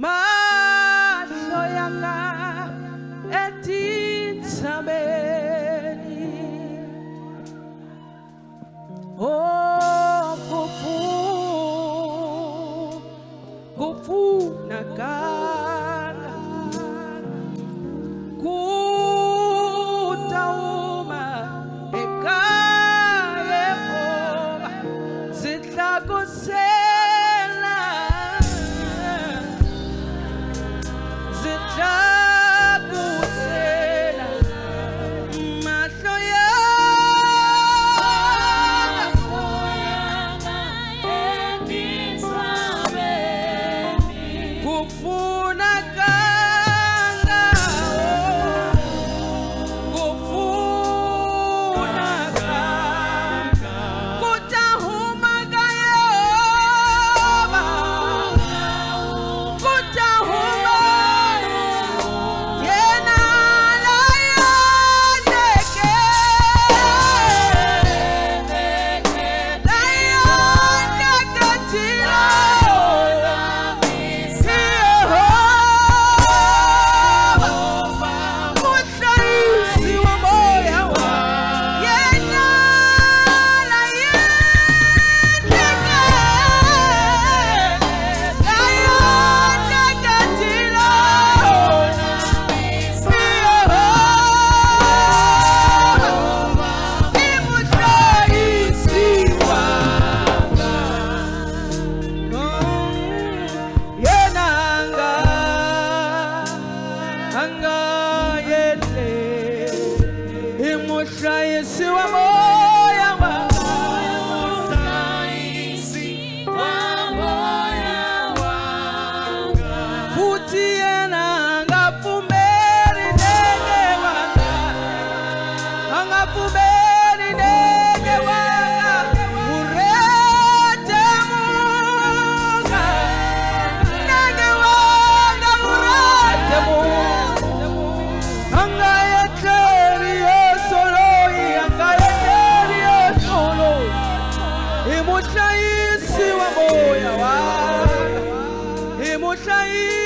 mahlo yanga etinsameni kufunakala kutauma ekhaya Yehova zidlakusela zidlakusela mahlo yanga etinsameni kufunakala kutahuma Yehova kutahuma yena layoneke tilo Muhlayisi wa moya wa yena layoneke tilo Muhlayisi wanga yena anga yele Muhlayisi wa moya wa futhi yena angavumeli nenge wanga angavumeli nenge wanga urete munga nenge wanga urete munga angayetleri yosolo angayetleri yosolo Muhlayisi wa moya wanga Muhlayisi